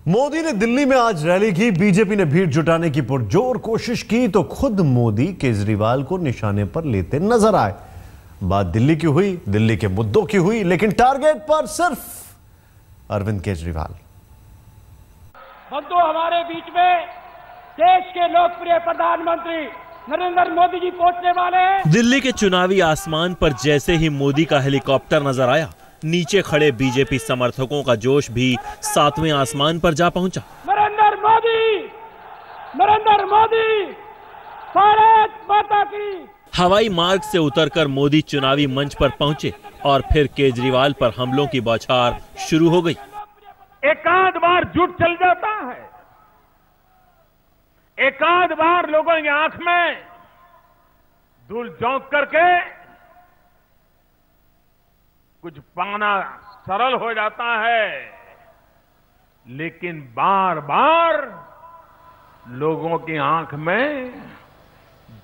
मोदी ने दिल्ली में आज रैली की। बीजेपी ने भीड़ जुटाने की पुरजोर कोशिश की तो खुद मोदी केजरीवाल को निशाने पर लेते नजर आए। बात दिल्ली की हुई, दिल्ली के मुद्दों की हुई, लेकिन टारगेट पर सिर्फ अरविंद केजरीवाल। बंधु, हमारे बीच में देश के लोकप्रिय प्रधानमंत्री नरेंद्र मोदी जी पहुंचने वाले हैं। दिल्ली के चुनावी आसमान पर जैसे ही मोदी का हेलीकॉप्टर नजर आया, नीचे खड़े बीजेपी समर्थकों का जोश भी 7वें आसमान पर जा पहुंचा। नरेंद्र मोदी, भारत माता की। हवाई मार्ग से उतरकर मोदी चुनावी मंच पर पहुंचे और फिर केजरीवाल पर हमलों की बौछार शुरू हो गई। एकाध बार झूठ चल जाता है, एकाध बार लोगों की आंख में धूल झोंक करके कुछ पाना सरल हो जाता है, लेकिन बार बार लोगों की आंख में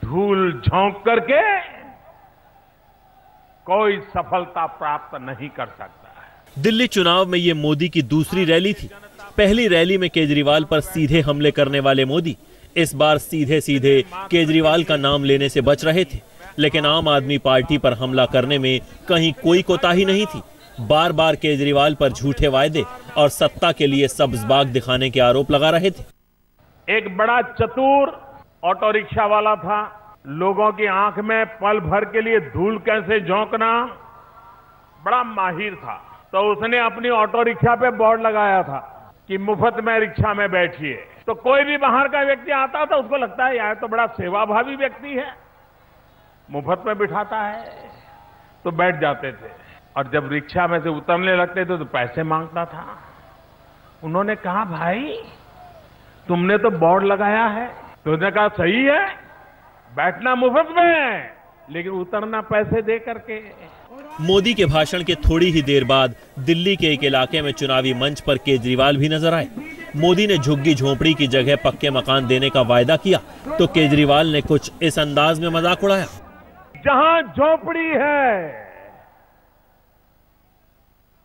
धूल झोंक करके कोई सफलता प्राप्त नहीं कर सकता है। दिल्ली चुनाव में ये मोदी की दूसरी रैली थी। पहली रैली में केजरीवाल पर सीधे हमले करने वाले मोदी इस बार सीधे सीधे केजरीवाल का नाम लेने से बच रहे थे, लेकिन आम आदमी पार्टी पर हमला करने में कहीं कोई कोताही नहीं थी। बार बार केजरीवाल पर झूठे वायदे और सत्ता के लिए सब्ज बाग दिखाने के आरोप लगा रहे थे। एक बड़ा चतुर ऑटो रिक्शा वाला था। लोगों की आंख में पल भर के लिए धूल कैसे झोंकना बड़ा माहिर था। तो उसने अपनी ऑटो रिक्शा पे बोर्ड लगाया था कि मुफ्त में रिक्शा में बैठिए। तो कोई भी बाहर का व्यक्ति आता था, उसको लगता है यार तो बड़ा सेवाभावी व्यक्ति है, मुफ्त में बिठाता है, तो बैठ जाते थे। और जब रिक्शा में से उतरने लगते थे तो पैसे मांगता था। उन्होंने कहा, भाई तुमने तो बोर्ड लगाया है। तो उसने कहा, सही है, बैठना मुफ्त में, लेकिन उतरना पैसे दे करके। मोदी के भाषण के थोड़ी ही देर बाद दिल्ली के एक इलाके में चुनावी मंच पर केजरीवाल भी नजर आए। मोदी ने झुग्गी झोपड़ी की जगह पक्के मकान देने का वायदा किया तो केजरीवाल ने कुछ इस अंदाज में मजाक उड़ाया। जहां झोपड़ी है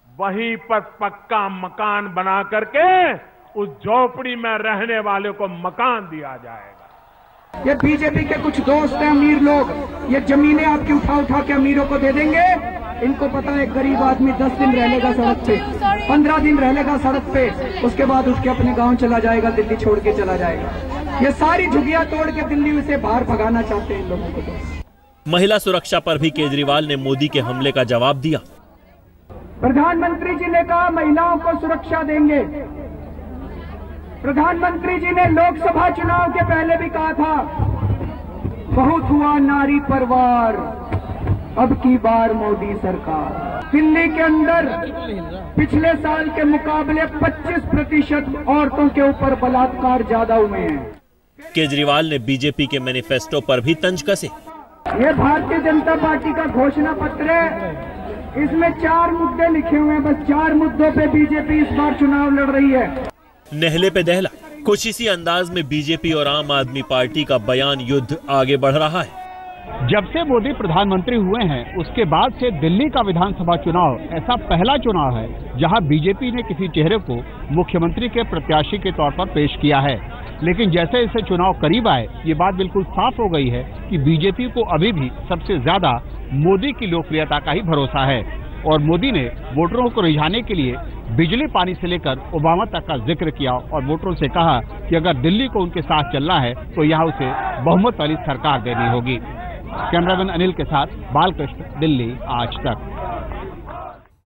वहीं पर पक्का मकान बना करके उस झोपड़ी में रहने वाले को मकान दिया जाएगा। ये बीजेपी के कुछ दोस्त हैं अमीर लोग, ये जमीनें आपकी उठा उठा के अमीरों को दे देंगे। इनको पता है गरीब आदमी 10 दिन रहलेगा सड़क पे, 15 दिन रहलेगा सड़क पे, उसके बाद उठ के अपने गांव चला जाएगा, दिल्ली छोड़ के चला जाएगा। ये सारी झुग्गियां तोड़ के दिल्ली से बाहर भगाना चाहते हैं इन लोगों को। तो महिला सुरक्षा पर भी केजरीवाल ने मोदी के हमले का जवाब दिया। प्रधानमंत्री जी ने कहा महिलाओं को सुरक्षा देंगे। प्रधानमंत्री जी ने लोकसभा चुनाव के पहले भी कहा था, बहुत हुआ नारी परवार, अब की बार मोदी सरकार। दिल्ली के अंदर पिछले साल के मुकाबले 25% औरतों के ऊपर बलात्कार ज्यादा हुए हैं। केजरीवाल ने बीजेपी के मैनिफेस्टो पर भी तंज कसे। ये भारतीय जनता पार्टी का घोषणा पत्र है, इसमें 4 मुद्दे लिखे हुए हैं। बस 4 मुद्दों पे बीजेपी इस बार चुनाव लड़ रही है। नहले पे दहला, कुछ इसी अंदाज में बीजेपी और आम आदमी पार्टी का बयान युद्ध आगे बढ़ रहा है। जब से मोदी प्रधानमंत्री हुए हैं उसके बाद से दिल्ली का विधानसभा चुनाव ऐसा पहला चुनाव है जहां बीजेपी ने किसी चेहरे को मुख्यमंत्री के प्रत्याशी के तौर पर पेश किया है। लेकिन जैसे जैसे चुनाव करीब आए, ये बात बिल्कुल साफ हो गई है कि बीजेपी को अभी भी सबसे ज्यादा मोदी की लोकप्रियता का ही भरोसा है। और मोदी ने वोटरों को रिझाने के लिए बिजली पानी से लेकर ओबामा तक का जिक्र किया और वोटरों से कहा कि अगर दिल्ली को उनके साथ चलना है तो यहाँ उसे बहुमत वाली सरकार देनी होगी। कैमरामैन अनिल के साथ बालकृष्ण, दिल्ली आज तक।